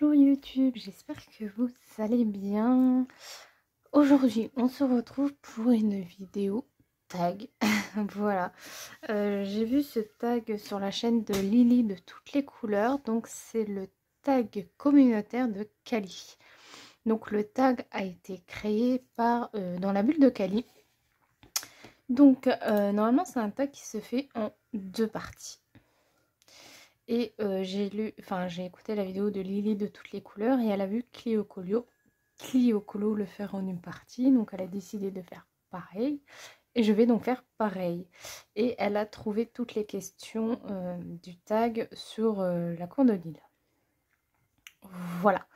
Bonjour YouTube, j'espère que vous allez bien. Aujourd'hui, on se retrouve pour une vidéo tag. Voilà, j'ai vu ce tag sur la chaîne de Lily de toutes les couleurs. Donc c'est le tag communautaire de Kali. Donc le tag a été créé par dans la bulle de Kali. Donc normalement c'est un tag qui se fait en deux parties. Et j'ai écouté la vidéo de Lily de toutes les couleurs et elle a vu Clio Colo le faire en une partie. Donc elle a décidé de faire pareil. Et je vais donc faire pareil. Et elle a trouvé toutes les questions du tag sur la cour de Lille. Voilà.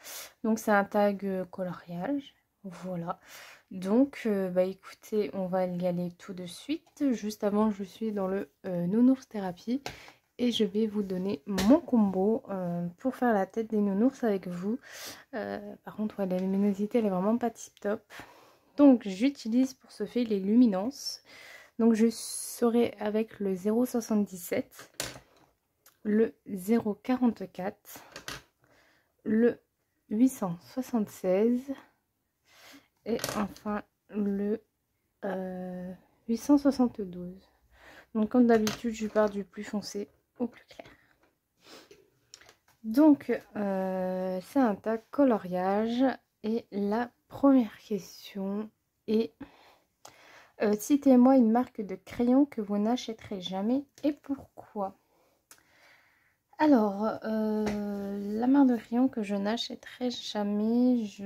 Donc c'est un tag coloriage. Voilà. Donc écoutez, on va y aller tout de suite. Juste avant, je suis dans le nounours thérapie. Et je vais vous donner mon combo pour faire la tête des nounours avec vous. Par contre, ouais, la luminosité, elle est vraiment pas tip top. Donc, j'utilise pour ce fait les luminances. Donc, je serai avec le 0,77, le 0,44, le 876 et enfin le 872. Donc, comme d'habitude, je pars du plus foncé au plus clair. Donc, c'est un tag coloriage. Et la première question est citez-moi une marque de crayon que vous n'achèterez jamais et pourquoi. Alors, la marque de crayon que je n'achèterai jamais, je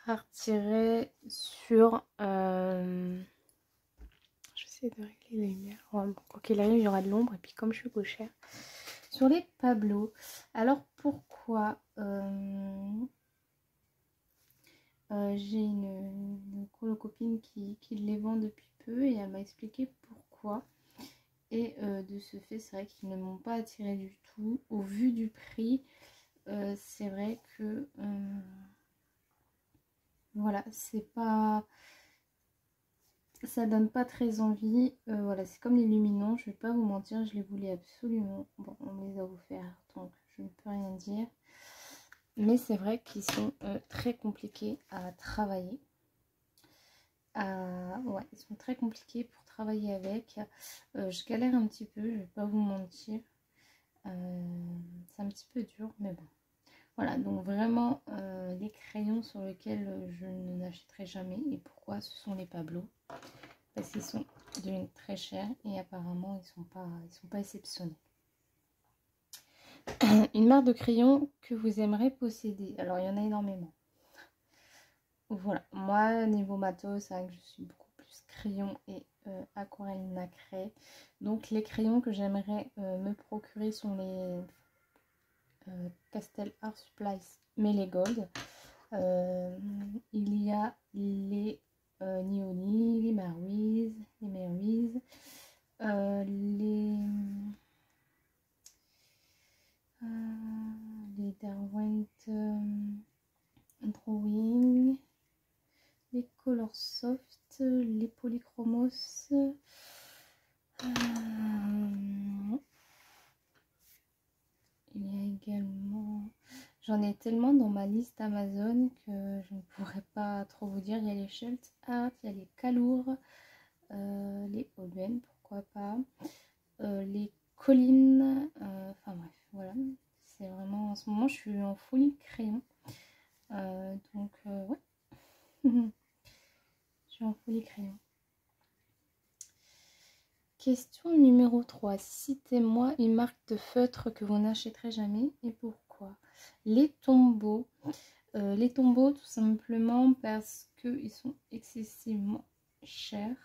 partirai sur... j'essaie de régler les lumières. Quoi qu'il arrive, il y aura de l'ombre. Et puis comme je suis gauchère, sur les Pablo. Alors pourquoi j'ai une copine qui les vend depuis peu et elle m'a expliqué pourquoi. Et de ce fait, c'est vrai qu'ils ne m'ont pas attiré du tout. Au vu du prix, c'est vrai que voilà, c'est pas... ça donne pas très envie. Voilà, c'est comme les luminants, je vais pas vous mentir, je les voulais absolument. Bon, on me les a offerts, donc je ne peux rien dire. Mais c'est vrai qu'ils sont très compliqués à travailler. Ouais, ils sont très compliqués pour travailler avec. Je galère un petit peu, je vais pas vous mentir. C'est un petit peu dur, mais bon. Voilà, donc vraiment les crayons sur lesquels je n'achèterai jamais. Et pourquoi? Ce sont les Pablo. Parce qu'ils sont devenus très chers et apparemment ils sont pas exceptionnels. Une marque de crayon que vous aimeriez posséder. Alors il y en a énormément. Voilà, moi niveau matos, c'est vrai que je suis beaucoup plus crayon et aquarelle nacré. Donc les crayons que j'aimerais me procurer sont les Castel Art Supplies Melee Gold. Il y a les Nioni, les Maruiz, les Derwent Drawing, les Color Soft, les Polychromos, il y a également, j'en ai tellement dans ma liste Amazon que je ne pourrais pas trop vous dire. Il y a les Schultz Art, il y a les Calour, les Oben, pourquoi pas, les collines, enfin bref, voilà. C'est vraiment, en ce moment, je suis en folie crayon. Donc, ouais. Je suis en folie crayon. Question numéro 3. Citez-moi une marque de feutre que vous n'achèterez jamais et pourquoi. Les tombeaux. Les tombeaux, tout simplement parce qu'ils sont excessivement chers.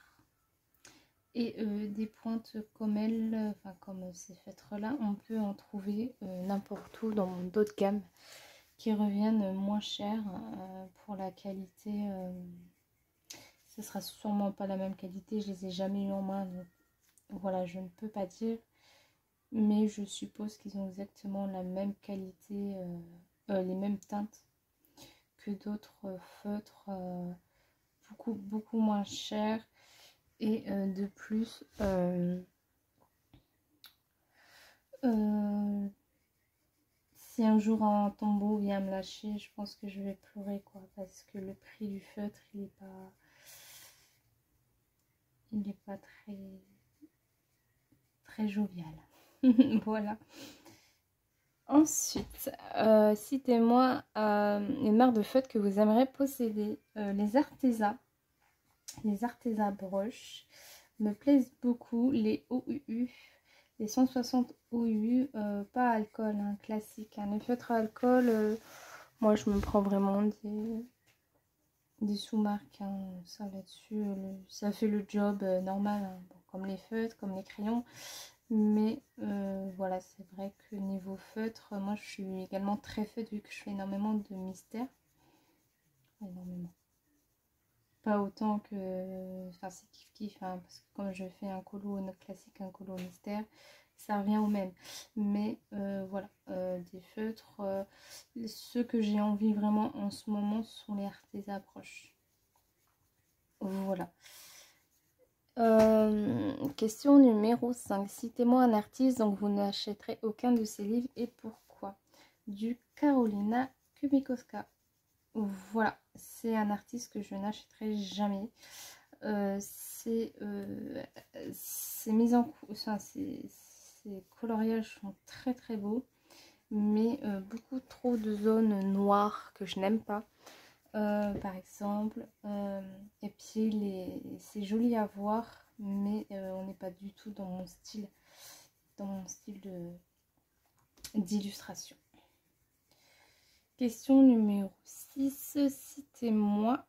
Et des pointes comme elles, enfin comme ces feutres-là, on peut en trouver n'importe où dans d'autres gammes qui reviennent moins chères pour la qualité. Ce sera sûrement pas la même qualité, je les ai jamais eu en main, donc voilà, je ne peux pas dire, mais je suppose qu'ils ont exactement la même qualité, les mêmes teintes que d'autres feutres, beaucoup moins chers. Et de plus, si un jour un tombeau vient me lâcher, je pense que je vais pleurer, quoi, parce que le prix du feutre, il n'est pas très jovial. Voilà. Ensuite, citez-moi une marque de feutre que vous aimeriez posséder. Les Arteza broches me plaisent beaucoup. Les OUU, les 160 OUU, pas alcool, hein, classique. Les feutres à alcool, moi je me prends vraiment des sous-marques, hein, ça là-dessus, ça fait le job normal, hein, bon, comme les feutres, comme les crayons. Mais voilà, c'est vrai que niveau feutre, moi je suis également très feutre vu que je fais énormément de mystères. Énormément. Pas autant que... Enfin, c'est kiff-kiff, hein, parce que comme je fais un colo classique, un colo mystère, ça revient au même. Mais voilà, des feutres, ceux que j'ai envie vraiment en ce moment sont les Arteza broches. Voilà. Question numéro 5. Citez-moi un artiste dont vous n'achèterez aucun de ses livres et pourquoi. Du Karolina Kubikowska. Voilà, c'est un artiste que je n'achèterai jamais. Ses mises en enfin, ses coloriages sont très très beaux, mais beaucoup trop de zones noires que je n'aime pas. Par exemple, et puis c'est joli à voir, mais on n'est pas du tout dans mon style d'illustration. Question numéro 6, citez-moi.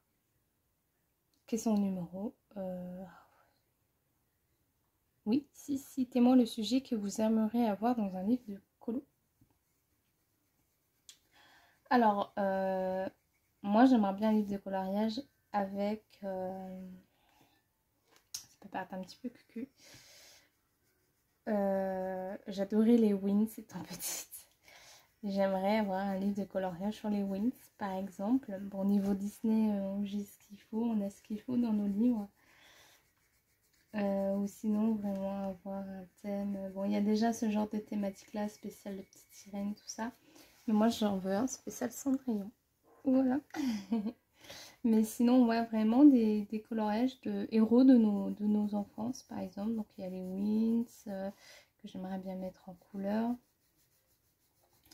Question numéro oui, citez-moi le sujet que vous aimeriez avoir dans un livre de colo. Alors, moi j'aimerais bien un livre de coloriage avec ça peut paraître un petit peu cucu. J'adorais les Wings étant petite. J'aimerais avoir un livre de coloriage sur les Wings par exemple. Bon, au niveau Disney, j'ai ce qu'il faut, on a ce qu'il faut dans nos livres. Ou sinon vraiment avoir un thème. Bon, il y a déjà ce genre de thématique là, spécial de petites sirènes, tout ça. Mais moi j'en veux un spécial Cendrillon. Voilà. Mais sinon, ouais, vraiment des coloriages de héros de nos enfances, par exemple. Donc, il y a les Wings, que j'aimerais bien mettre en couleur.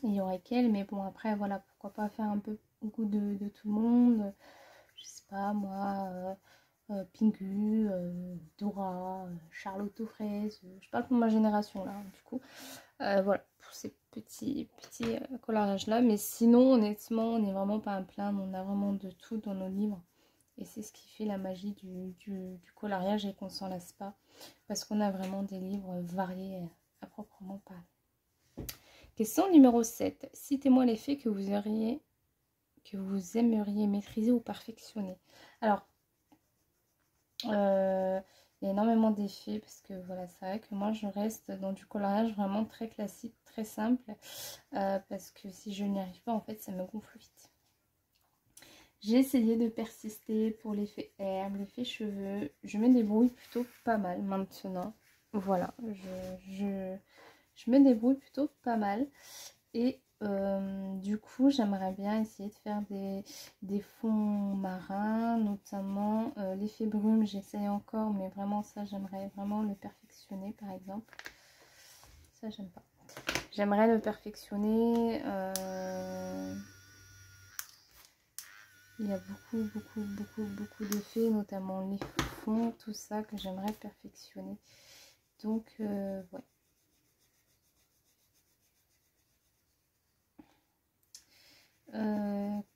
Il y aurait qu'elle, mais bon, après, voilà, pourquoi pas faire un peu au goût de tout le monde. Je sais pas, moi, Pingu, Dora, Charlotte aux fraises. Je parle pour ma génération, là, du coup. Voilà, pour ces petits coloriages là, mais sinon honnêtement on n'est vraiment pas à plaindre, on a vraiment de tout dans nos livres et c'est ce qui fait la magie du coloriage et qu'on s'en lasse pas parce qu'on a vraiment des livres variés à proprement parler. Question numéro 7, citez-moi les faits que vous aimeriez maîtriser ou perfectionner. Alors il y a énormément d'effets parce que voilà, c'est vrai que moi je reste dans du coloriage vraiment très classique, très simple, parce que si je n'y arrive pas en fait ça me gonfle vite. J'ai essayé de persister pour l'effet herbe, l'effet cheveux, je me débrouille plutôt pas mal maintenant. Voilà, je me débrouille plutôt pas mal et du coup j'aimerais bien essayer de faire des fonds marins, notamment l'effet brume j'essaye encore, mais vraiment ça j'aimerais vraiment le perfectionner par exemple. Ça j'aime pas, j'aimerais le perfectionner. Il y a beaucoup d'effets, notamment les fonds, tout ça que j'aimerais perfectionner. Donc ouais.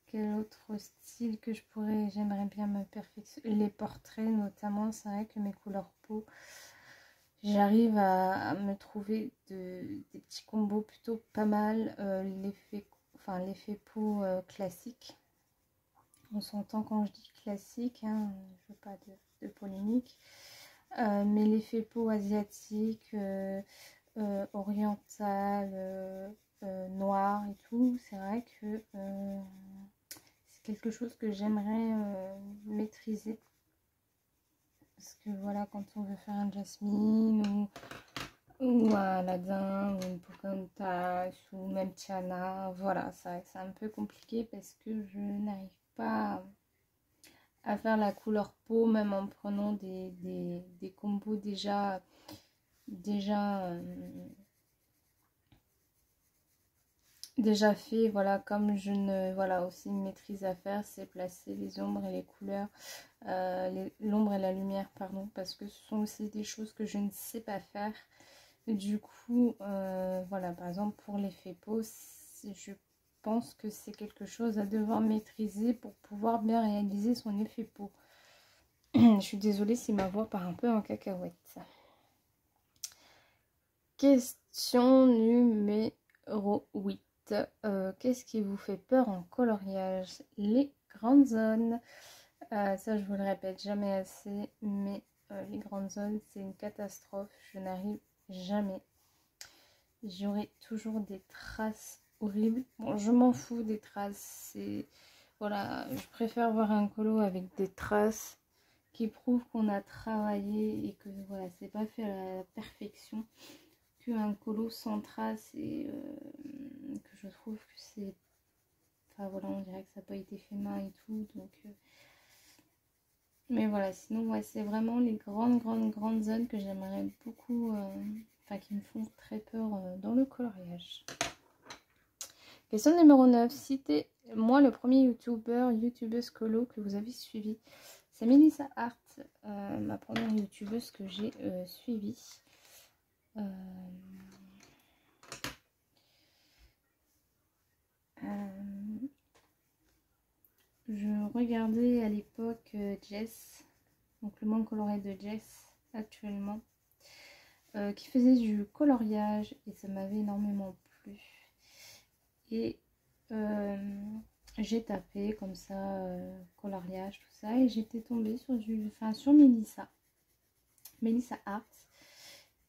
Quel autre style que j'aimerais bien me perfectionner. Les portraits notamment, c'est vrai que mes couleurs peau, j'arrive à me trouver des petits combos plutôt pas mal. L'effet peau classique. On s'entend quand je dis classique, hein, je veux pas de polémique. Mais l'effet peau asiatique, oriental, noir et tout, c'est vrai que c'est quelque chose que j'aimerais maîtriser. Parce que voilà, quand on veut faire un jasmine ou ou un Aladdin, ou une Pocahontas, ou même Tiana. Voilà, c'est un peu compliqué parce que je n'arrive pas à faire la couleur peau, même en prenant des combos déjà, déjà fait. Voilà, comme je ne, voilà, aussi une maîtrise à faire, c'est placer les ombres et les couleurs, l'ombre et la lumière, pardon, parce que ce sont aussi des choses que je ne sais pas faire. Du coup, voilà, par exemple pour l'effet peau, je pense que c'est quelque chose à devoir maîtriser pour pouvoir bien réaliser son effet peau. Je suis désolée si ma voix part un peu en cacahuète. Question numéro 8. Qu'est-ce qui vous fait peur en coloriage? Les grandes zones. Ça, je vous le répète jamais assez, mais les grandes zones, c'est une catastrophe. Je n'arrive jamais. J'aurai toujours des traces horribles. Bon, je m'en fous des traces. Voilà, je préfère voir un colo avec des traces qui prouvent qu'on a travaillé et que voilà, c'est pas fait à la perfection, qu'un colo sans traces et que je trouve que c'est, enfin voilà, on dirait que ça n'a pas été fait main et tout, donc mais voilà, sinon ouais, c'est vraiment les grandes zones que j'aimerais beaucoup, enfin qui me font très peur dans le coloriage. Question numéro 9. Citez-moi le premier youtubeuse colo que vous avez suivi. C'est Melissa Art, ma première youtubeuse que j'ai suivie. Je regardais à l'époque Jess, donc le monde coloré de Jess actuellement, qui faisait du coloriage et ça m'avait énormément plu. Et j'ai tapé comme ça coloriage, tout ça, et j'étais tombée sur Melissa Art.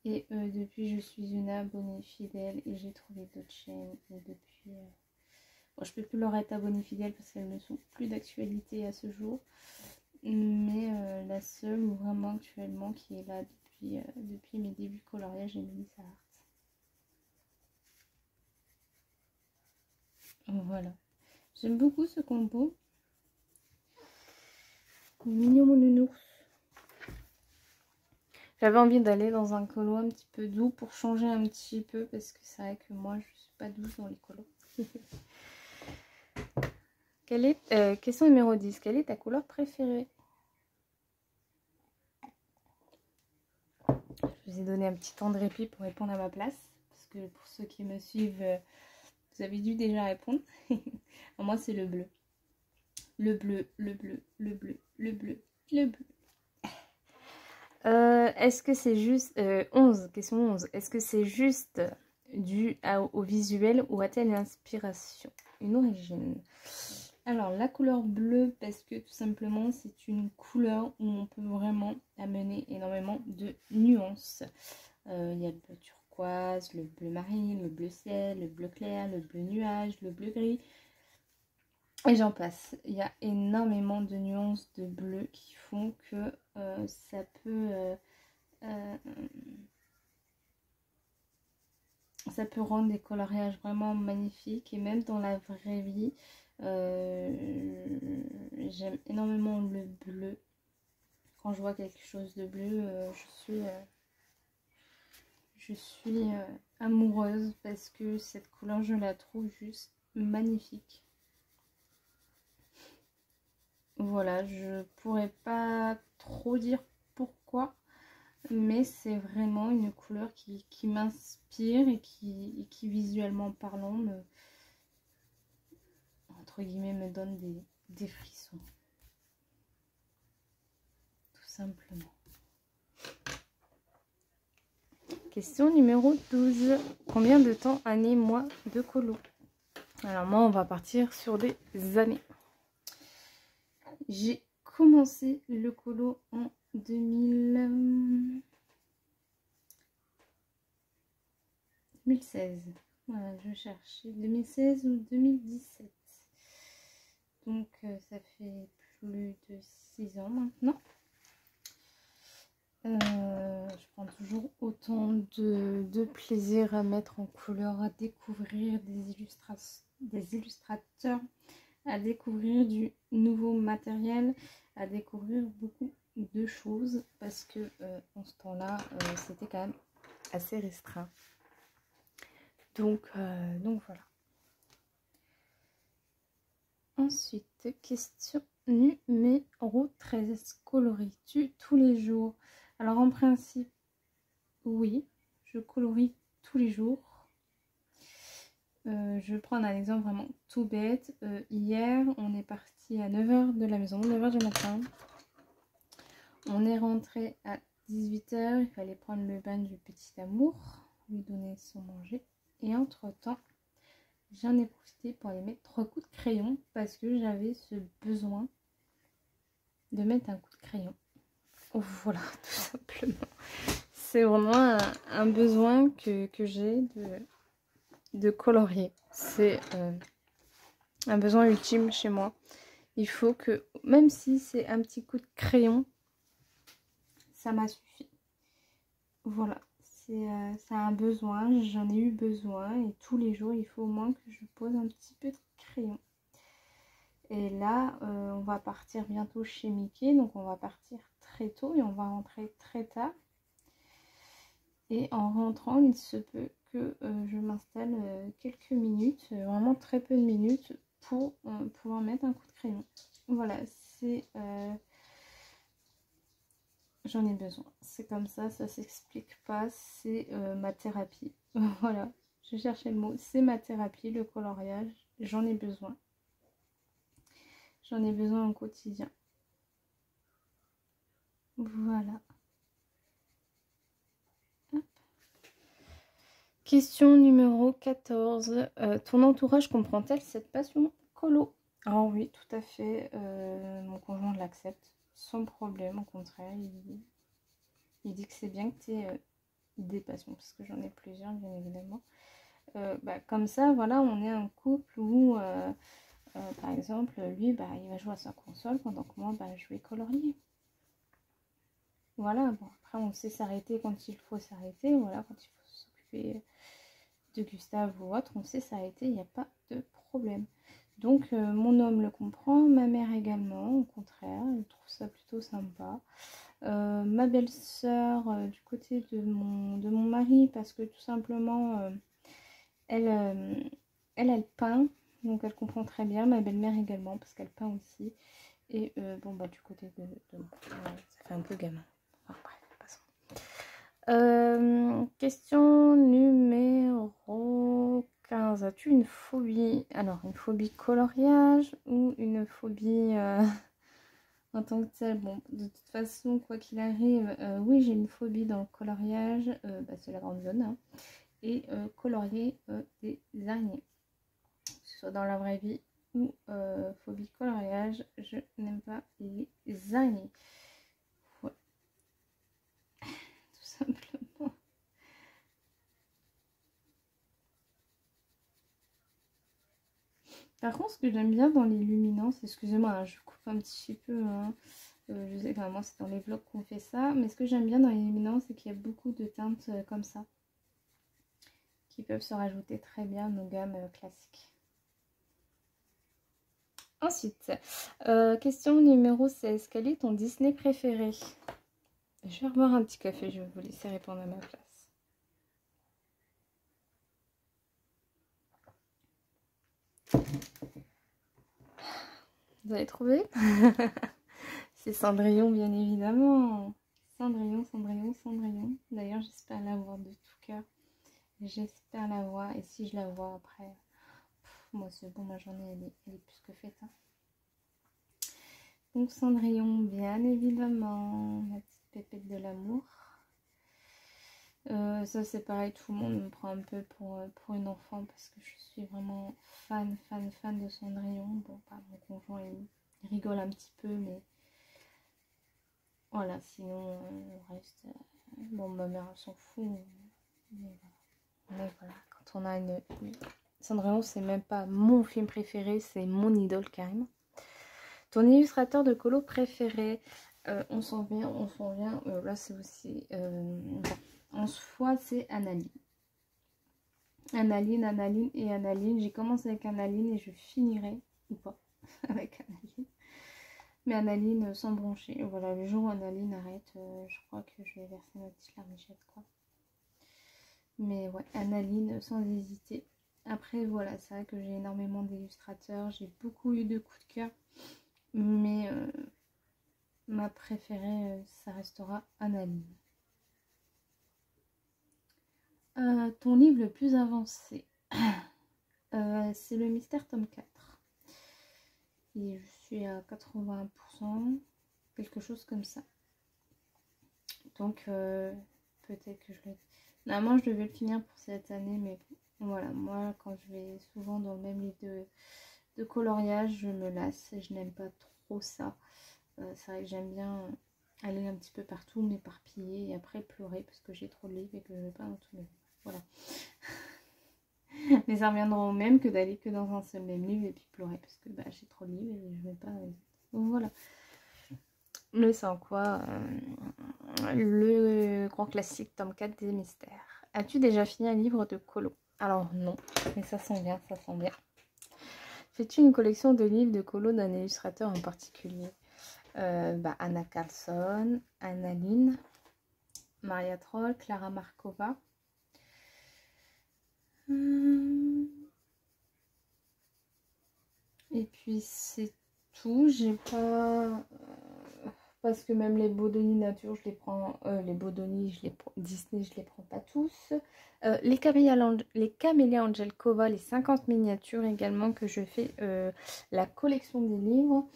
Et depuis, je suis une abonnée fidèle et j'ai trouvé d'autres chaînes. Et depuis, bon, je peux plus leur être abonnée fidèle parce qu'elles ne sont plus d'actualité à ce jour. Mais la seule vraiment actuellement qui est là depuis mes débuts de coloriage est Melissa Art. Voilà. J'aime beaucoup ce combo. Mignon mon nounours. J'avais envie d'aller dans un colo un petit peu doux pour changer un petit peu parce que c'est vrai que moi je suis pas douce dans les colos. Question numéro 10. Quelle est ta couleur préférée? Je vous ai donné un petit temps de répit pour répondre à ma place. Parce que pour ceux qui me suivent, vous avez dû déjà répondre. Moi c'est le bleu. Le bleu, le bleu, le bleu, le bleu, le bleu. Est-ce que c'est juste... 11, question 11. Est-ce que c'est juste dû au visuel ou a-t-elle une inspiration, une origine? Alors, la couleur bleue, parce que tout simplement, c'est une couleur où on peut vraiment amener énormément de nuances. Il y a le bleu turquoise, le bleu marine, le bleu ciel, le bleu clair, le bleu nuage, le bleu gris. Et j'en passe. Il y a énormément de nuances de bleu qui font que ça peut rendre des coloriages vraiment magnifiques. Et même dans la vraie vie, j'aime énormément le bleu. Quand je vois quelque chose de bleu, je suis amoureuse parce que cette couleur, je la trouve juste magnifique. Voilà, je pourrais pas trop dire pourquoi, mais c'est vraiment une couleur qui m'inspire et qui visuellement parlant entre guillemets me donne des frissons, tout simplement. Question numéro 12. Combien de temps, année, mois de colo? Alors moi, on va partir sur des années. J'ai commencé le colo en 2016. Voilà, je cherchais 2016 ou 2017. Donc ça fait plus de 6 ans maintenant. Je prends toujours autant de plaisir à mettre en couleur, à découvrir des illustrateurs, à découvrir du nouveau matériel, à découvrir beaucoup de choses parce que en ce temps-là, c'était quand même assez restreint. Donc voilà. Ensuite, question numéro 13. Colories-tu tous les jours? Alors en principe, oui, je colorie tous les jours. Je vais prendre un exemple vraiment tout bête. Hier, on est parti à 9 h de la maison, 9 h du matin. On est rentré à 18 h. Il fallait prendre le bain du petit amour, lui donner son manger. Et entre-temps, j'en ai profité pour aller mettre 3 coups de crayon parce que j'avais ce besoin de mettre un coup de crayon. Voilà, tout simplement. C'est vraiment un besoin que j'ai de colorier. C'est un besoin ultime chez moi. Il faut que, même si c'est un petit coup de crayon, ça m'a suffi. Voilà, c'est un besoin, j'en ai eu besoin et tous les jours, il faut au moins que je pose un petit peu de crayon. Et là, on va partir bientôt chez Mickey, donc on va partir très tôt et on va rentrer très tard. Et en rentrant, il se peut que je m'installe quelques minutes, vraiment très peu de minutes, pour pouvoir mettre un coup de crayon. Voilà, c'est... j'en ai besoin. C'est comme ça s'explique pas, c'est ma thérapie. Voilà, je cherchais le mot, c'est ma thérapie, le coloriage, j'en ai besoin. J'en ai besoin au quotidien. Voilà. Hop. Question numéro 14. Ton entourage comprend-elle cette passion colo? Ah oui, tout à fait. Mon conjoint l'accepte sans problème. Au contraire, il dit que c'est bien que tu aies des passions, parce que j'en ai plusieurs, bien évidemment. Comme ça, voilà, on est un couple où... par exemple, lui, il va jouer à sa console pendant que moi, je vais colorier. Voilà, bon, après, on sait s'arrêter quand il faut s'arrêter. Voilà, quand il faut s'occuper de Gustave ou autre, on sait s'arrêter, il n'y a pas de problème. Donc, mon homme le comprend, ma mère également, au contraire, elle trouve ça plutôt sympa. Ma belle-sœur, du côté de mon mari, parce que tout simplement, elle peint. Donc elle comprend très bien, ma belle-mère également, parce qu'elle peint aussi. Et du côté de moi, ça fait un peu gamin. Enfin bref, passons. Question numéro 15. As-tu une phobie? Alors, une phobie coloriage ou une phobie en tant que telle? Bon, de toute façon, quoi qu'il arrive, oui, j'ai une phobie dans le coloriage. C'est la grande zone. Hein, et colorier des araignées. Soit dans la vraie vie ou phobie coloriage, je n'aime pas les araignées. Ouais. Tout simplement. Par contre, ce que j'aime bien dans les luminances, excusez-moi, hein, je coupe un petit peu, hein, je sais que vraiment c'est dans les vlogs qu'on fait ça, mais ce que j'aime bien dans les luminances, c'est qu'il y a beaucoup de teintes comme ça, qui peuvent se rajouter très bien à nos gammes classiques. Ensuite, question numéro 16. Quel est ton Disney préféré? Je vais reboire un petit café, je vais vous laisser répondre à ma place. Vous avez trouvé? C'est Cendrillon, bien évidemment. Cendrillon, Cendrillon, Cendrillon. D'ailleurs, j'espère la voir de tout cœur. J'espère la voir. Et si je la vois après, moi c'est bon, ma journée elle est plus que faite. Hein. Donc Cendrillon, bien évidemment. La petite pépette de l'amour. Ça c'est pareil, tout le monde me prend un peu pour une enfant parce que je suis vraiment fan de Cendrillon. Bon, mon conjoint il rigole un petit peu, mais voilà, sinon le reste, bon, ma mère elle s'en fout, mais voilà, quand on a une... Cendrillon, c'est même pas mon film préféré, c'est mon idole carrément. Ton illustrateur de colo préféré? On s'en vient. Là, c'est aussi... bon. 11 fois, c'est Analine. Analine. J'ai commencé avec Analine et je finirai, ou pas, avec Analine. Mais Analine sans broncher. Voilà, le jour où Analine arrête, je crois que je vais verser ma petite larmichette, quoi. Mais ouais, Analine sans hésiter. Après, voilà, c'est vrai que j'ai énormément d'illustrateurs. J'ai beaucoup eu de coups de cœur. Mais ma préférée, ça restera Analine. Ton livre le plus avancé, c'est le Mystère tome 4. Et je suis à 80%, quelque chose comme ça. Donc peut-être que je le... Normalement je devais le finir pour cette année, mais voilà, moi quand je vais souvent dans le même livre de coloriage, je me lasse et je n'aime pas trop ça. C'est vrai que j'aime bien aller un petit peu partout, m'éparpiller et après pleurer parce que j'ai trop de livres et que je ne vais pas dans tous les livres. Voilà. Mais ça reviendra au même que d'aller que dans un seul même livre et puis pleurer parce que bah, j'ai trop de livres et je vais pas... Donc voilà. Mais c'est en quoi le grand classique tome 4 des mystères. As-tu déjà fini un livre de colo? Alors non, mais ça sent bien, ça sent bien. Fais-tu une collection de livres de colo d'un illustrateur en particulier? Anna Carlson, Analine, Maria Troll, Clara Markova. Et puis c'est tout. J'ai pas... parce que même les Bodoni nature, je les prends... les Bodoni, Disney, je les prends pas tous. Les Camélia Angelkova, les 50 miniatures également que je fais la collection des livres.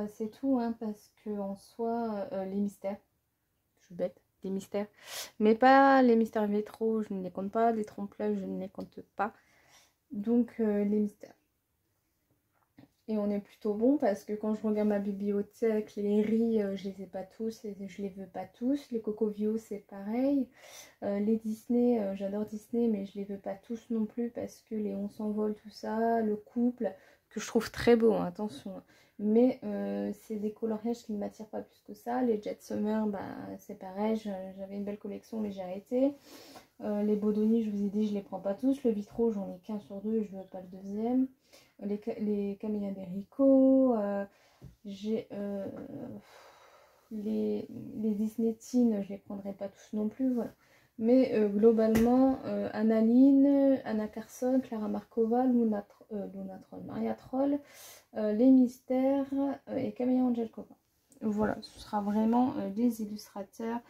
C'est tout, hein, parce que en soi, les mystères, je suis bête, les mystères, mais pas les mystères vétro, je ne les compte pas, les trompe-l'œil, je ne les compte pas. Donc les mystères. Et on est plutôt bon parce que quand je regarde ma bibliothèque, les riz, je les ai pas tous et je les veux pas tous. Les Cocovio, c'est pareil. Les Disney, j'adore Disney, mais je les veux pas tous non plus parce que les On s'envole, tout ça, le couple, que je trouve très beau, hein, attention. Mais c'est des coloriages qui ne m'attirent pas plus que ça. Les Jet Summer, c'est pareil, j'avais une belle collection, mais j'ai arrêté. Les Bodoni, je vous ai dit, je les prends pas tous. Le Vitro, j'en ai qu'un sur deux, je veux pas le deuxième. Les Camélia Rico, j'ai les Disney Teen, je les prendrai pas tous non plus, voilà. Mais globalement, Analine, Anna Carlson, Clara Markova, Luna Troll, Maria Troll, les mystères et Camélia Angelkova. Voilà, ce sera vraiment des illustrateurs.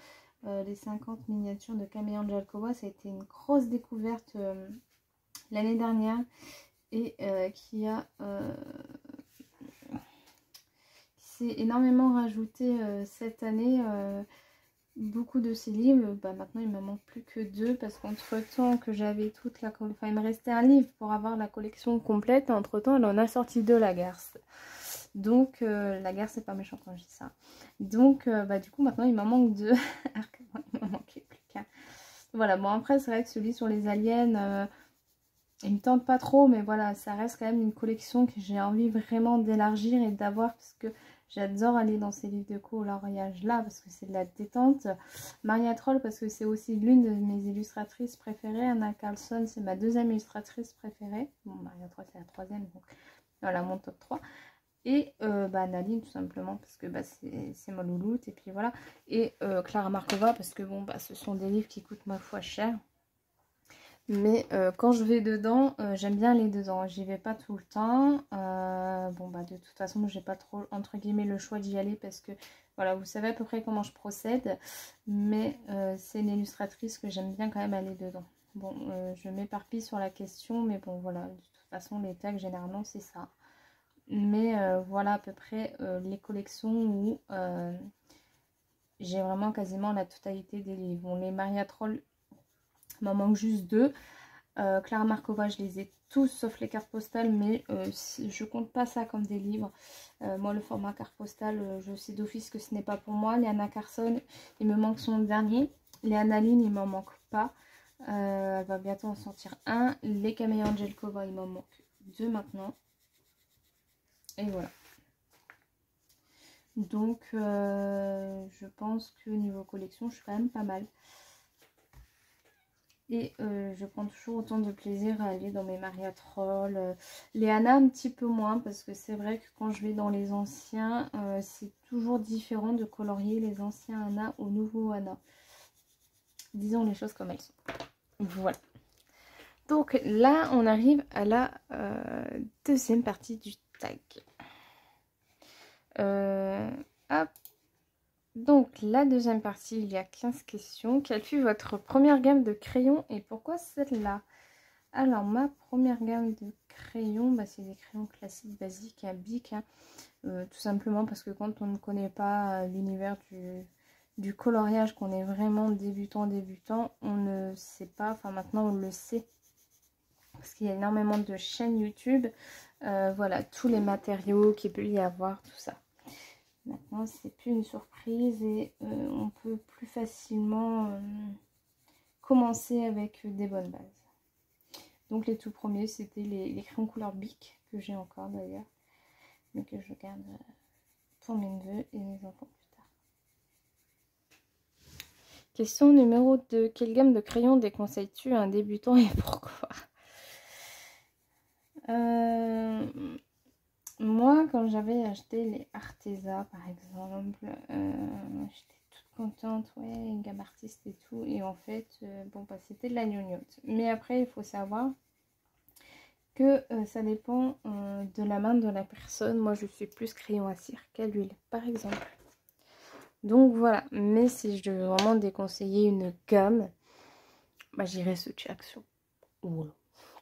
Les 50 miniatures de Camélia Angelkova, ça a été une grosse découverte l'année dernière et qui s'est énormément rajouté cette année. Beaucoup de ces livres, maintenant il me manque plus que 2 parce qu'entre temps que j'avais toute la collection, enfin il me restait un livre pour avoir la collection complète, entre temps elle en a sorti 2, la garce. Donc la garce, c'est pas méchant quand je dis ça. Donc du coup maintenant il m'en manque 2. Il m'en manquait plus qu'un. Voilà, bon après c'est vrai que celui sur les aliens, il me tente pas trop, mais voilà, ça reste quand même une collection que j'ai envie vraiment d'élargir et d'avoir parce que j'adore aller dans ces livres de coloriage là parce que c'est de la détente. Maria Troll parce que c'est aussi l'une de mes illustratrices préférées. Anna Carlson, c'est ma 2e illustratrice préférée. Bon, Maria Troll c'est la 3e, donc voilà mon top 3. Et Analine tout simplement parce que c'est ma louloute et puis voilà. Et Clara Markova parce que bon ce sont des livres qui coûtent ma foi cher. Mais quand je vais dedans, j'aime bien aller dedans. J'y vais pas tout le temps. De toute façon, j'ai pas trop, entre guillemets, le choix d'y aller parce que, voilà, vous savez à peu près comment je procède. Mais c'est une illustratrice que j'aime bien quand même aller dedans. Bon, je m'éparpille sur la question, mais bon, voilà. De toute façon, les tags, généralement, c'est ça. Mais voilà à peu près les collections où j'ai vraiment quasiment la totalité des livres. Bon, les Maria Troll, il m'en manque juste 2. Clara Markova, je les ai tous sauf les cartes postales, mais je compte pas ça comme des livres. Moi, le format carte postale, je sais d'office que ce n'est pas pour moi. Les Anna Carlson, il me manque son dernier. Les Analine, il m'en manque pas. Elle va bientôt en sortir un. Les Camélia Angelkova, il m'en manque 2 maintenant. Et voilà. Donc je pense que niveau collection je suis quand même pas mal. Et je prends toujours autant de plaisir à aller dans mes Maria Troll. Les Anna un petit peu moins, parce que c'est vrai que quand je vais dans les anciens, c'est toujours différent de colorier les anciens Anna aux nouveaux Anna. Disons les choses comme elles sont. Voilà. Donc là, on arrive à la deuxième partie du tag. Hop. Donc la deuxième partie, il y a 15 questions. Quelle fut votre première gamme de crayons et pourquoi celle-là? Alors ma première gamme de crayons, bah, c'est des crayons classiques, basiques, à Bic. Hein. Tout simplement parce que quand on ne connaît pas l'univers du coloriage, qu'on est vraiment débutant, on ne sait pas, enfin maintenant on le sait. Parce qu'il y a énormément de chaînes YouTube. Voilà, tous les matériaux qu'il peut y avoir, tout ça. Maintenant, c'est plus une surprise et on peut plus facilement commencer avec des bonnes bases. Donc les tout premiers, c'était les crayons couleur Bic, que j'ai encore d'ailleurs, mais que je garde pour mes neveux et mes enfants plus tard. Question numéro 2. Quelle gamme de crayons déconseilles-tu à un débutant et pourquoi? Moi, quand j'avais acheté les Arteza, par exemple, j'étais toute contente, ouais, gamme artiste et tout. Et en fait, bon, bah, c'était de la gnognotte. Mais après, il faut savoir que ça dépend de la main de la personne. Moi, je suis plus crayon à cire qu'à l'huile, par exemple. Donc voilà. Mais si je devais vraiment déconseiller une gamme, bah, j'irais ce Action. Voilà,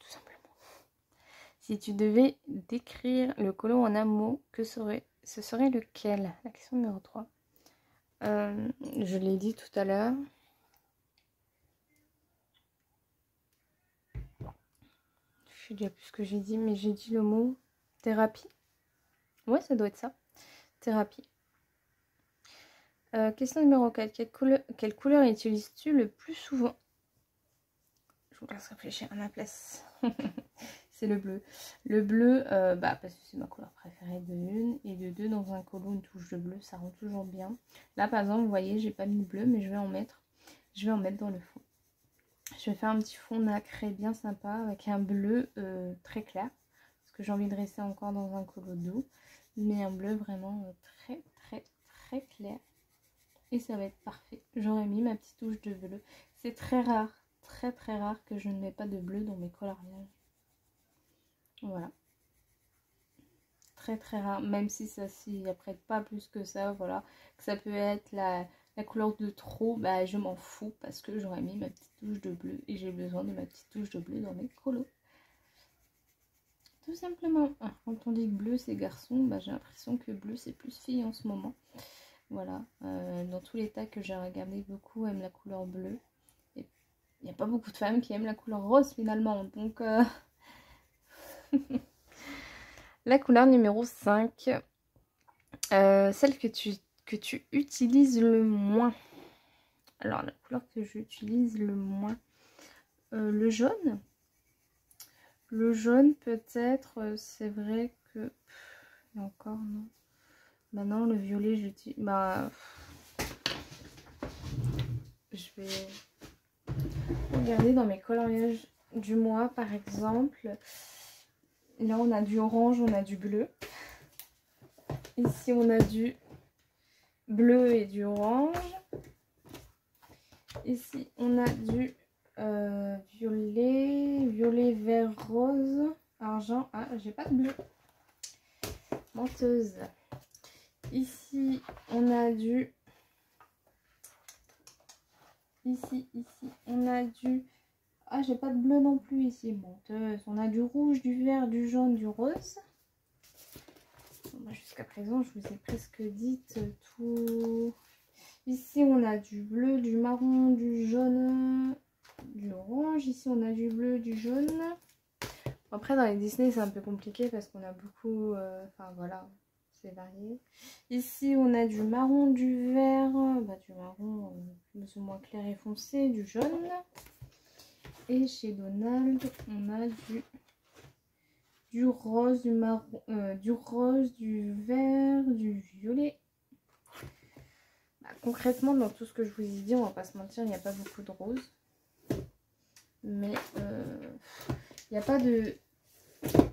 tout simplement. Si tu devais décrire le colo en un mot, ce serait lequel? La question numéro 3. Je l'ai dit tout à l'heure. Je sais déjà plus ce que j'ai dit, mais j'ai dit le mot thérapie. Ouais, ça doit être ça. Thérapie. Question numéro 4. Quelle couleur utilises-tu le plus souvent? Je vous laisse réfléchir à ma place. C'est le bleu. Le bleu, bah, parce que c'est ma couleur préférée de une. Et de deux, dans un colo, une touche de bleu, ça rend toujours bien. Là, par exemple, vous voyez, j'ai pas mis bleu, mais je vais en mettre dans le fond. Je vais faire un petit fond nacré bien sympa avec un bleu très clair. Parce que j'ai envie de rester encore dans un colo doux. Mais un bleu vraiment très, très, très clair. Et ça va être parfait. J'aurais mis ma petite touche de bleu. C'est très rare, très très rare que je ne mets pas de bleu dans mes coloriages. Voilà. Très très rare, même si ça s'y apprête pas plus que ça, voilà. Que ça peut être la couleur de trop, bah je m'en fous parce que j'aurais mis ma petite touche de bleu et j'ai besoin de ma petite touche de bleu dans mes colos. Tout simplement. Ah, quand on dit que bleu c'est garçon, bah j'ai l'impression que bleu c'est plus fille en ce moment. Voilà, dans tous les tags que j'ai regardé, beaucoup aiment la couleur bleue. Et il n'y a pas beaucoup de femmes qui aiment la couleur rose finalement, donc... La couleur numéro 5, celle que tu utilises le moins. Alors, la couleur que j'utilise le moins, le jaune. Le jaune, peut-être, c'est vrai que... Et encore, non. Maintenant, le violet, j'utilise... Bah, je vais regarder dans mes coloriages du mois, par exemple. Là, on a du orange, on a du bleu. Ici, on a du bleu et du orange. Ici, on a du violet, vert, rose, argent. Ah, j'ai pas de bleu. Menteuse. Ici, on a du... Ici, on a du... Ah, j'ai pas de bleu non plus ici. Menteuse. On a du rouge, du vert, du jaune, du rose. Jusqu'à présent, je vous ai presque dit tout. Ici, on a du bleu, du marron, du jaune, du orange. Ici, on a du bleu, du jaune. Après, dans les Disney, c'est un peu compliqué parce qu'on a beaucoup... Enfin, voilà, c'est varié. Ici, on a du marron, du vert, bah, du marron plus ou moins clair et foncé, du jaune. Et chez Donald, on a du rose, du marron, du rose, du vert, du violet concrètement, dans tout ce que je vous ai dit, on va pas se mentir, il n'y a pas beaucoup de rose. Mais il n'y a pas de...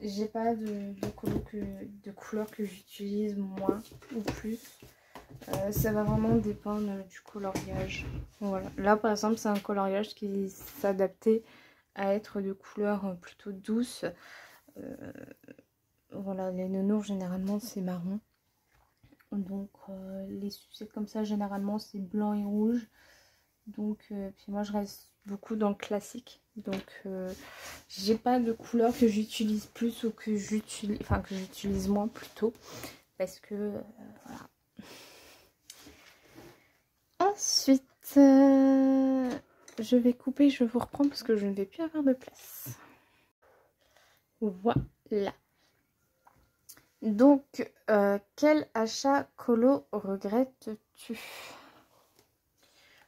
J'ai pas de couleur que j'utilise moins ou plus. Ça va vraiment dépendre du coloriage. Voilà. Là par exemple c'est un coloriage qui s'adaptait à être de couleur plutôt douce. Voilà, les nounours généralement c'est marron. Donc les sucettes comme ça généralement c'est blanc et rouge. Donc puis moi je reste beaucoup dans le classique. Donc j'ai pas de couleur que j'utilise plus ou que j'utilise moins plutôt. Parce que voilà. Ensuite, je vais couper, je vous reprends parce que je ne vais plus avoir de place. Voilà. Donc, quel achat colo regrettes-tu?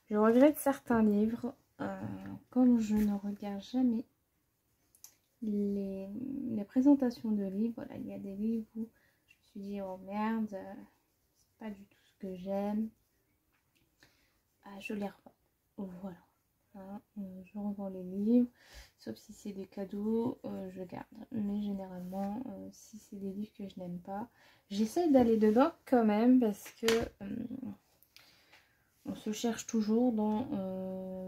Je regrette certains livres, comme je ne regarde jamais les présentations de livres. Voilà, il y a des livres où je me suis dit, oh merde, c'est pas du tout ce que j'aime. Je les revends. Voilà. Hein, je revends les livres. Sauf si c'est des cadeaux, je garde. Mais généralement, si c'est des livres que je n'aime pas, j'essaie d'aller dedans quand même parce que on se cherche toujours dans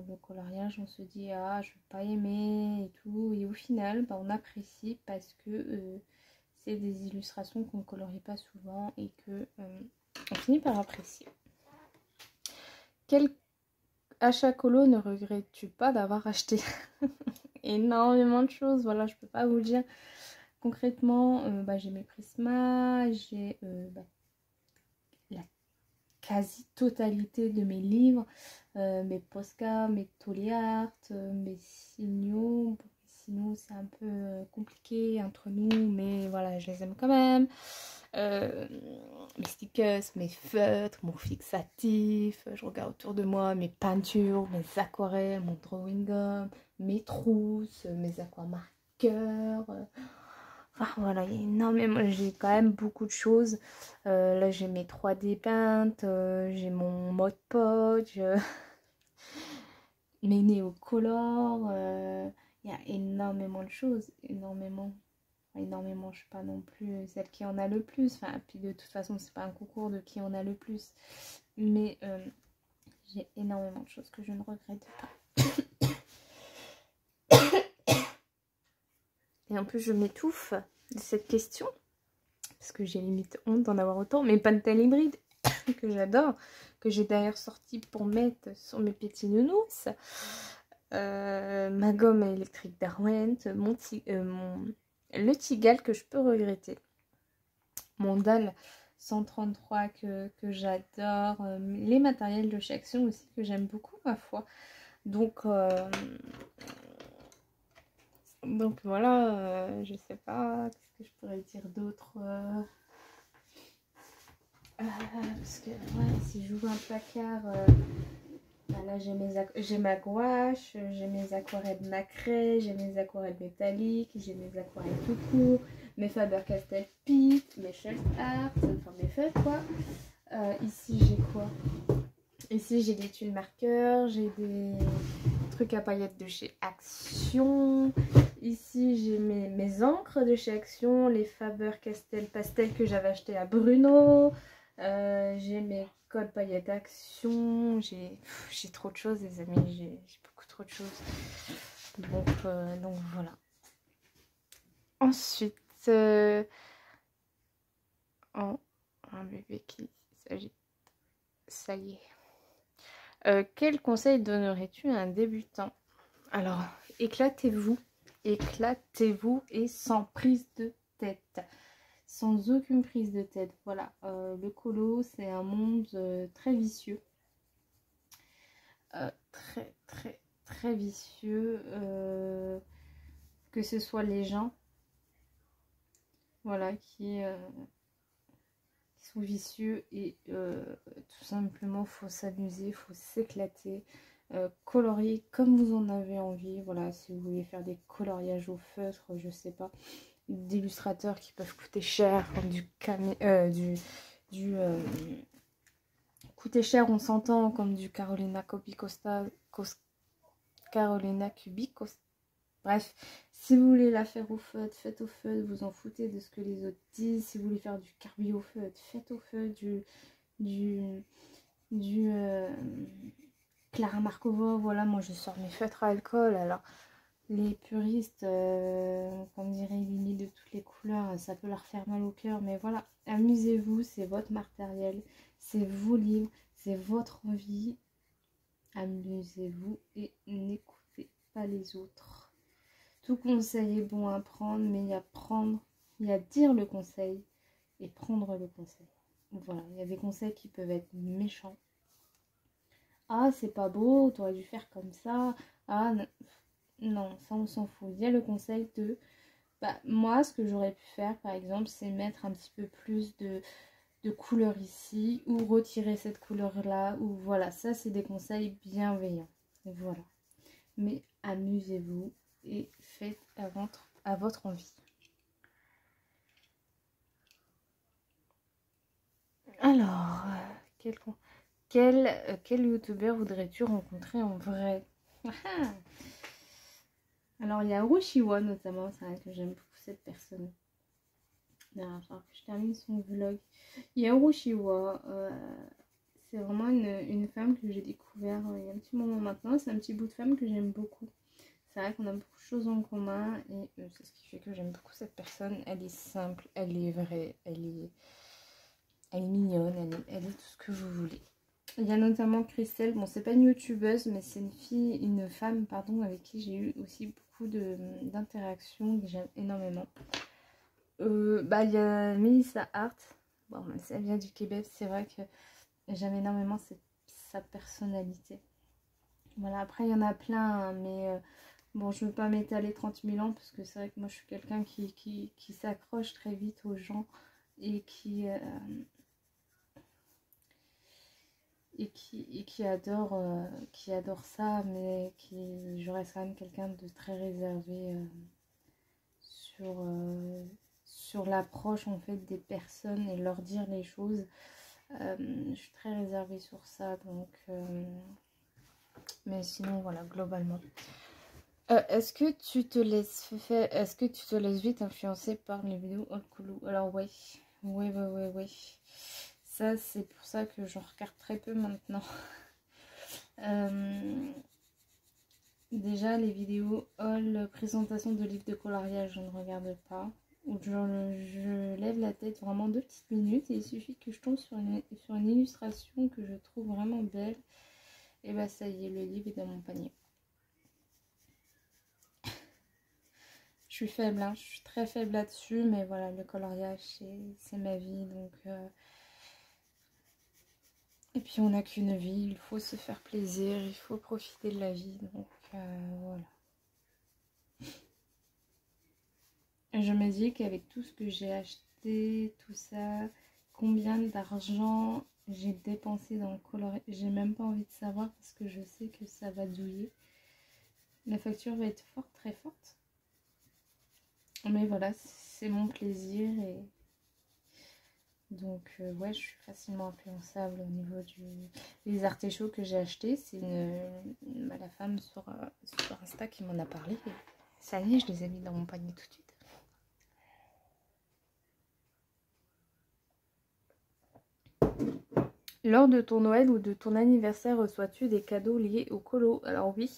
le coloriage. On se dit, ah, je ne vais pas aimer et tout. Et au final, bah, on apprécie parce que c'est des illustrations qu'on ne colorie pas souvent et que on finit par apprécier. Quel achat colo ne regrettes-tu pas d'avoir acheté? Énormément de choses, voilà, je peux pas vous dire. Concrètement, j'ai mes Prisma, j'ai la quasi-totalité de mes livres, mes Posca, mes Toliart, mes signaux. Sinon, c'est un peu compliqué entre nous, mais voilà, je les aime quand même. Mes stickers, mes feutres, mon fixatif, je regarde autour de moi mes peintures, mes aquarelles, mon drawing gum, mes trousses, mes aquamarqueurs. Enfin voilà, il y a énormément, j'ai quand même beaucoup de choses. Là j'ai mes 3D peintes, j'ai mon Mod Podge, mes néocolores, il y a énormément de choses, énormément, je suis pas non plus celle qui en a le plus, enfin puis de toute façon c'est pas un concours de qui en a le plus, mais j'ai énormément de choses que je ne regrette pas. Et en plus je m'étouffe de cette question parce que j'ai limite honte d'en avoir autant. Mes Pentel hybrides que j'adore, que j'ai d'ailleurs sorti pour mettre sur mes petits nounous, ma gomme électrique Derwent, le Tigal que je peux regretter, mon DAL 133 que j'adore, les matériels de chez Action aussi que j'aime beaucoup ma foi. Donc voilà, je sais pas, qu'est-ce que je pourrais dire d'autre, parce que ouais, si j'ouvre un placard, là j'ai ma gouache, j'ai mes aquarelles nacrées, j'ai mes aquarelles métalliques, j'ai mes aquarelles tout court, mes Faber-Castell Pitt, mes Shelf Art, enfin mes feuilles quoi. Ici j'ai quoi? Ici j'ai des tuiles marqueurs, j'ai des trucs à paillettes de chez Action. Ici j'ai mes encres de chez Action, les Faber-Castell Pastel que j'avais acheté à Bruno. J'ai mes codes paillettes Action. J'ai trop de choses les amis, j'ai beaucoup trop de choses. Donc voilà. Ensuite, un bébé qui s'agit. Ça y est. Quel conseil donnerais-tu à un débutant? Alors, éclatez-vous et sans prise de tête. Sans aucune prise de tête. Voilà, le colo, c'est un monde très vicieux. Très vicieux. Que ce soit les gens, voilà, qui sont vicieux et tout simplement, faut s'amuser, faut s'éclater. Colorier comme vous en avez envie. Voilà, si vous voulez faire des coloriages au feutre, je sais pas, d'illustrateurs qui peuvent coûter cher, comme du coûter cher, on s'entend, comme du Carolina Cubicosta, Carolina Cubicosta. Bref, si vous voulez la faire au feutre, faites au feutre, vous en foutez de ce que les autres disent. Si vous voulez faire du carbi au feutre, faites au feutre, du Clara Markova. Voilà, moi je sors mes feutres à alcool. Alors les puristes, comme dirait Lily, de toutes les couleurs, ça peut leur faire mal au cœur, mais voilà, amusez-vous, c'est votre matériel, c'est vos livres, c'est votre envie, amusez-vous et n'écoutez pas les autres. Tout conseil est bon à prendre, mais il y a prendre, il y a dire le conseil et prendre le conseil. Voilà, il y a des conseils qui peuvent être méchants. Ah, c'est pas beau, t'aurais dû faire comme ça. Ah, non, ça on s'en fout. Il y a le conseil de... Bah, moi, ce que j'aurais pu faire, par exemple, c'est mettre un petit peu plus de couleur ici, ou retirer cette couleur-là, ou voilà, ça c'est des conseils bienveillants. Et voilà. Mais amusez-vous et faites à votre envie. Alors, quel youtubeur voudrais-tu rencontrer en vrai? Alors, il y a Urushiwa notamment, c'est vrai que j'aime beaucoup cette personne. Il va falloir que je termine son vlog. Il y a Urushiwa, c'est vraiment une femme que j'ai découvert il y a un petit moment maintenant. C'est un petit bout de femme que j'aime beaucoup. C'est vrai qu'on a beaucoup de choses en commun et c'est ce qui fait que j'aime beaucoup cette personne. Elle est simple, elle est vraie, elle est mignonne, elle est tout ce que vous voulez. Il y a notamment Christelle, bon c'est pas une youtubeuse mais c'est une femme pardon, avec qui j'ai eu aussi beaucoup d'interactions que j'aime énormément. Bah il y a Melissa Hart, bon elle vient du Québec, c'est vrai que j'aime énormément sa personnalité. Voilà, après il y en a plein hein, mais bon je veux pas m'étaler 30 000 ans parce que c'est vrai que moi je suis quelqu'un qui s'accroche très vite aux gens et qui adore ça, mais je reste quand même quelqu'un de très réservé sur l'approche en fait des personnes et leur dire les choses. Je suis très réservée sur ça, donc mais sinon voilà, globalement. Est-ce que tu te laisses vite influencer par les vidéos Olkoulou? Alors oui. Ça, c'est pour ça que j'en regarde très peu maintenant. Déjà, les vidéos présentation de livres de coloriage, je ne regarde pas. Ou je lève la tête vraiment 2 petites minutes et il suffit que je tombe sur une illustration que je trouve vraiment belle. Et bah ça y est, le livre est dans mon panier. Je suis faible, hein, je suis très faible là-dessus, mais voilà, le coloriage, c'est ma vie, donc... Et puis on n'a qu'une vie, il faut se faire plaisir, il faut profiter de la vie, donc voilà. Et je me dis qu'avec tout ce que j'ai acheté, tout ça, combien d'argent j'ai dépensé dans le coloriage, j'ai même pas envie de savoir parce que je sais que ça va douiller. La facture va être forte, très forte. Mais voilà, c'est mon plaisir et... Donc ouais, je suis facilement influençable au niveau des artichauts que j'ai achetés. C'est la femme sur Insta qui m'en a parlé. Et ça y est, je les ai mis dans mon panier tout de suite. Lors de ton Noël ou de ton anniversaire, reçois-tu des cadeaux liés au colo? Alors oui.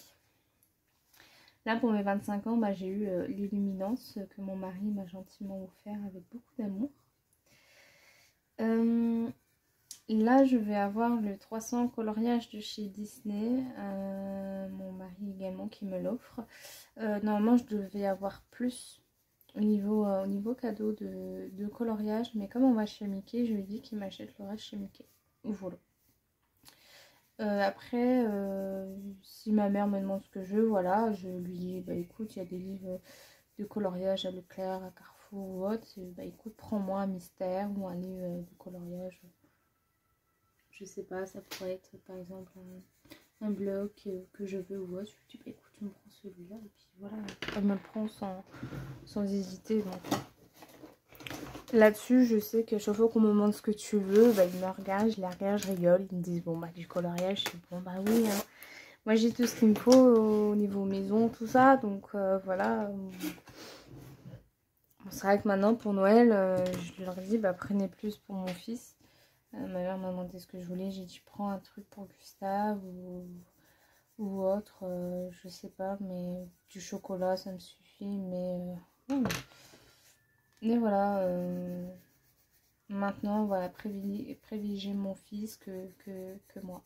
Là, pour mes 25 ans, bah, j'ai eu l'illuminance que mon mari m'a gentiment offert avec beaucoup d'amour. Là, je vais avoir le 300 coloriage de chez Disney. Mon mari également qui me l'offre. Normalement, je devais avoir plus au niveau cadeau de coloriage. Mais comme on va chez Mickey, je lui ai dit qu'il m'achète le reste chez Mickey. Voilà. Après, si ma mère me demande ce que je veux, voilà, je lui dis, bah écoute, il y a des livres de coloriage à Leclerc, à Carrefour ou autre. Bah écoute, prends-moi un mystère ou un livre de coloriage. Je sais pas, ça pourrait être par exemple un bloc que je veux ou autre. Je lui dis, bah écoute, tu me prends celui-là. Et puis voilà, elle me le prend sans hésiter. Donc. Là-dessus, je sais qu'à chaque fois qu'on me demande ce que tu veux, bah, ils me regardent, je les regarde, je rigole. Ils me disent, bon, bah, du coloriage. Je dis, bon, bah oui, hein. Moi, j'ai tout ce qu'il me faut au niveau maison, tout ça. Donc, voilà. C'est vrai que maintenant, pour Noël, je leur dis, bah, prenez plus pour mon fils. Ma mère m'a demandé ce que je voulais. J'ai dit, prends un truc pour Gustave ou autre. Je sais pas, mais du chocolat, ça me suffit. Mais voilà. Maintenant, voilà, privilégier mon fils que moi.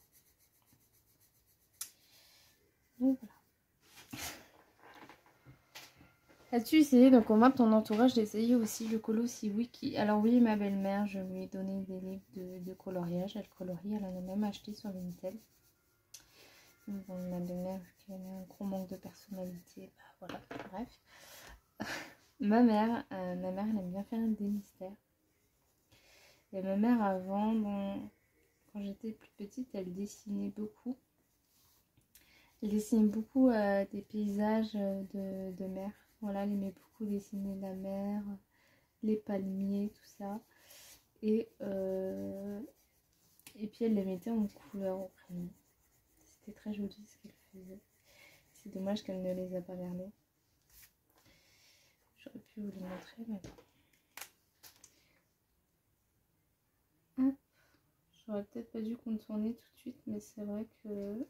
Donc voilà. As-tu essayé de convaincre ton entourage d'essayer aussi le colo si oui qui... Alors oui, ma belle-mère, je lui ai donné des livres de coloriage. Elle colorie, elle en a même acheté sur Vinted. Bon, ma belle-mère, qui a un gros manque de personnalité, bah voilà, bref. Ma mère, elle aime bien faire des mystères. Et ma mère, avant, bon, quand j'étais plus petite, elle dessinait beaucoup. Elle dessinait beaucoup des paysages de mer. Voilà, elle aimait beaucoup dessiner la mer, les palmiers, tout ça. Et puis elle les mettait en couleur au crayon. C'était très joli ce qu'elle faisait. C'est dommage qu'elle ne les a pas gardés. J'aurais pu vous les montrer, mais bon. J'aurais peut-être pas dû contourner tout de suite, mais c'est vrai que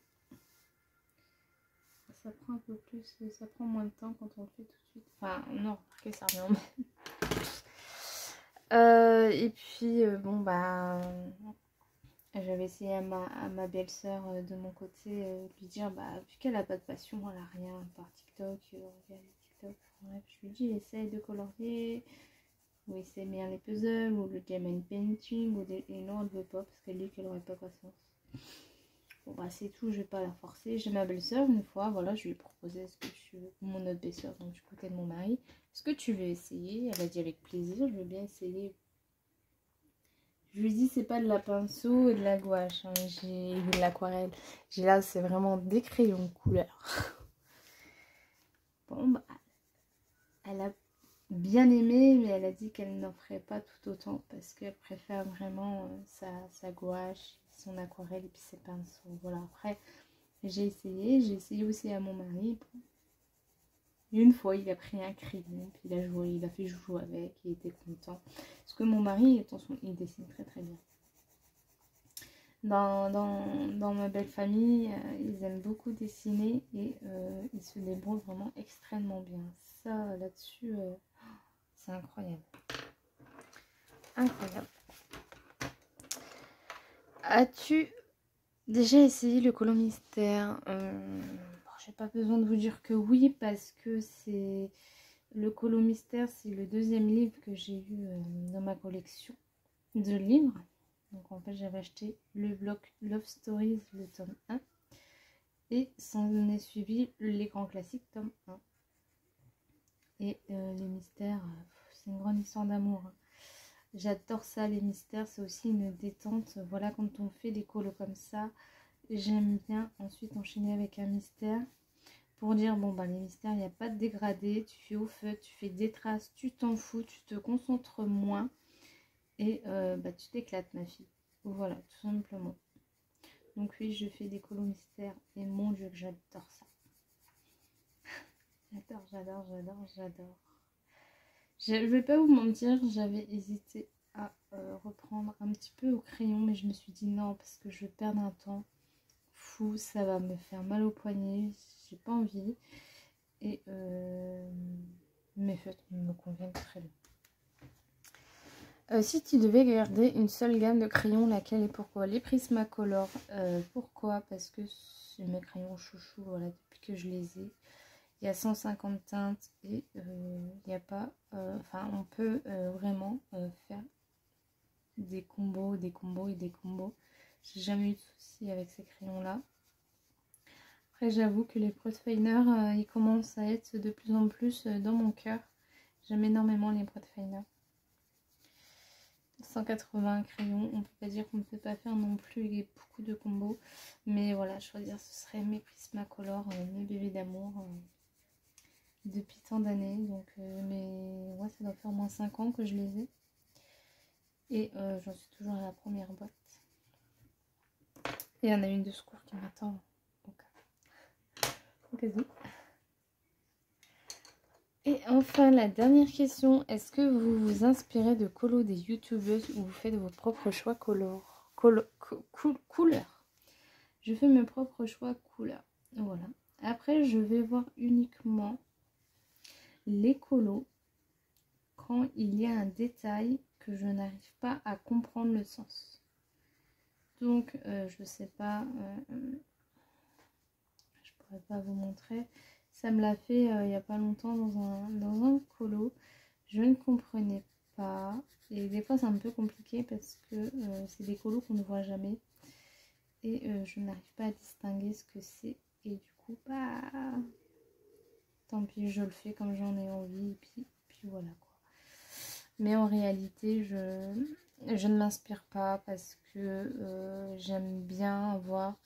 ça prend un peu plus, ça prend moins de temps quand on le fait tout de suite. Enfin, non, remarquez, ça revient même. Et puis, bon, bah, j'avais essayé à ma belle-sœur de mon côté de lui dire, bah, vu qu'elle a pas de passion, elle a rien à part TikTok, regarder TikTok. Bref, je lui dis, essaye de colorier, ou essaye bien les puzzles, ou le game and painting, et non, elle veut pas, parce qu'elle dit qu'elle aurait pas patience. Bon bah c'est tout, je vais pas la forcer. J'ai ma belle-sœur une fois, voilà, je lui ai proposé est-ce que tu veux, mon autre belle-sœur, donc du côté de mon mari, est-ce que tu veux essayer? Elle a dit avec plaisir, je veux bien essayer. Je lui ai dit c'est pas de la pinceau et de la gouache, hein, j'ai de l'aquarelle. J'ai là c'est vraiment des crayons de couleur. Bon bah elle a bien aimé, mais elle a dit qu'elle n'en ferait pas tout autant parce qu'elle préfère vraiment sa gouache, son aquarelle et puis ses pinceaux. Voilà, après j'ai essayé aussi à mon mari. Une fois, il a pris un crayon, puis il a joué, il a fait jouer avec, il était content. Parce que mon mari, attention, il dessine très très bien. Dans ma belle famille, ils aiment beaucoup dessiner et ils se débrouillent vraiment extrêmement bien. Ça, là-dessus, c'est incroyable. Incroyable. As-tu déjà essayé le colo mystère? J'ai pas besoin de vous dire que oui, parce que c'est... Le colo mystère, c'est le deuxième livre que j'ai eu dans ma collection de livres. Donc en fait, j'avais acheté le bloc Love Stories, le tome 1. Et s'en est suivi les grands classiques, tome 1. Et les mystères, c'est une grande histoire d'amour. Hein. J'adore ça, les mystères, c'est aussi une détente. Voilà, quand on fait des colos comme ça, j'aime bien ensuite enchaîner avec un mystère. Pour dire, bon, bah, les mystères, il n'y a pas de dégradé, tu fais au feu, tu fais des traces, tu t'en fous, tu te concentres moins et bah, tu t'éclates, ma fille. Voilà, tout simplement. Donc oui, je fais des colos mystères et mon Dieu que j'adore ça. J'adore. Je vais pas vous mentir, j'avais hésité à reprendre un petit peu au crayon, mais je me suis dit non, parce que je vais perdre un temps fou, ça va me faire mal au poignet, j'ai pas envie. Et mes feutres me conviennent très bien. Si tu devais garder une seule gamme de crayons, laquelle et pourquoi? Les Prismacolor. Pourquoi? Parce que c'est mes crayons chouchous, voilà, depuis que je les ai. Il y a 150 teintes et il n'y a pas... Enfin, on peut vraiment faire des combos. J'ai jamais eu de soucis avec ces crayons-là. Après, j'avoue que les Brutfeiner, ils commencent à être de plus en plus dans mon cœur. J'aime énormément les Brutfeiner. 180 crayons, on peut pas dire qu'on ne peut pas faire non plus beaucoup de combos. Mais voilà, choisir, ce serait mes Prismacolor, mes bébés d'amour. Depuis tant d'années. Donc, mais ouais, ça doit faire au moins 5 ans que je les ai. Et j'en suis toujours à la première boîte. Et il y en a une de secours qui m'attend au cas où. Et enfin, la dernière question. Est-ce que vous vous inspirez de colos des youtubeuses ou vous faites vos propres choix couleurs? Je fais mes propres choix couleurs. Voilà. Après, je vais voir uniquement les colos quand il y a un détail que je n'arrive pas à comprendre le sens. Donc, je sais pas, je pourrais pas vous montrer. Ça me l'a fait il n'y a pas longtemps dans un colo. Je ne comprenais pas. Et des fois, c'est un peu compliqué parce que c'est des colos qu'on ne voit jamais. Et je n'arrive pas à distinguer ce que c'est. Et du coup, bah, tant pis, je le fais comme j'en ai envie. Et puis voilà quoi. Mais en réalité, je ne m'inspire pas parce que j'aime bien avoir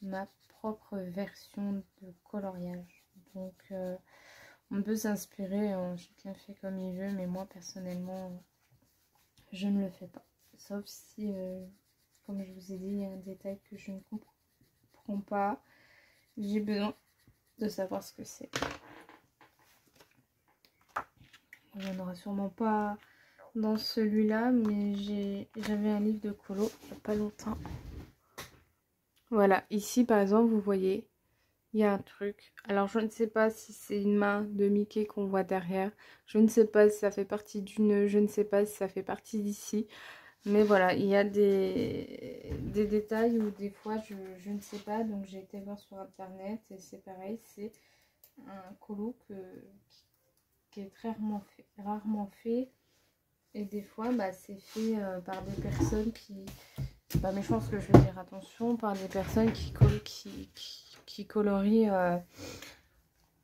ma propre version de coloriage. Donc, on peut s'inspirer, chacun fait comme il veut, mais moi personnellement, je ne le fais pas. Sauf si, comme je vous ai dit, il y a un détail que je ne comprends pas. J'ai besoin de savoir ce que c'est. Il n'y en aura sûrement pas dans celui-là, mais j'avais un livre de colo il n'y a pas longtemps. Voilà, ici par exemple, vous voyez, il y a un truc. Alors je ne sais pas si c'est une main de Mickey qu'on voit derrière. Je ne sais pas si ça fait partie d'une... Je ne sais pas si ça fait partie d'ici. Mais voilà, il y a des détails où des fois je ne sais pas. Donc j'ai été voir sur internet et c'est pareil, c'est un colo qui est très rarement fait. Et des fois, bah, c'est fait par des personnes qui... C'est pas méchant ce que je veux dire, attention, par des personnes qui colorient,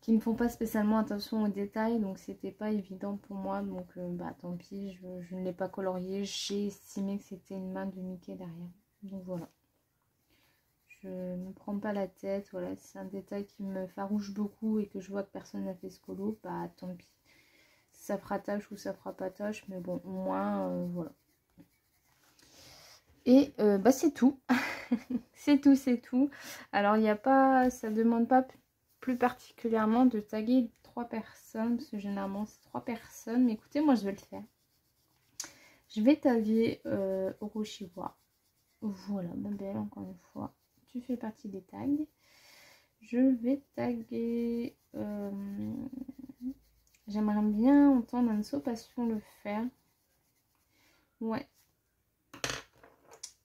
qui ne font pas spécialement attention aux détails. Donc c'était pas évident pour moi. Donc bah tant pis, je ne l'ai pas colorié. J'ai estimé que c'était une main de Mickey derrière. Donc voilà. Je ne me prends pas la tête. Voilà, si c'est un détail qui me farouche beaucoup et que je vois que personne n'a fait ce colo, bah tant pis. Ça fera tâche ou ça fera pas tâche, mais bon, au moins, voilà. Et bah c'est tout. C'est tout. Alors, il n'y a pas, ça demande pas plus particulièrement de taguer 3 personnes, parce que généralement, c'est 3 personnes. Mais écoutez, moi, je vais le faire. Je vais taguer Orochiwa. Voilà, ma belle, encore une fois. Tu fais partie des tags. Je vais taguer... J'aimerais bien entendre Anso Passion le faire. Ouais.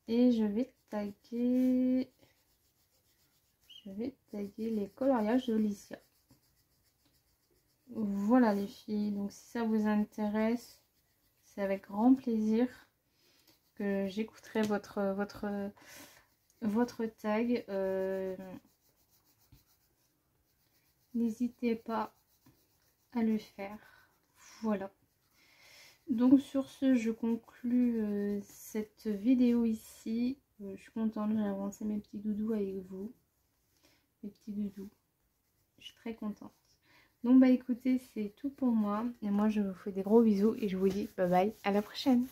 Et je vais taguer les coloriages d'Olicia. Voilà les filles. Donc si ça vous intéresse, c'est avec grand plaisir que j'écouterai votre tag. N'hésitez pas à le faire. Voilà. Donc sur ce, je conclus cette vidéo ici. Je suis contente, j'ai avancé mes petits doudous avec vous. Mes petits doudous. Je suis très contente. Donc bah écoutez, c'est tout pour moi. Et moi je vous fais des gros bisous et je vous dis bye bye, à la prochaine.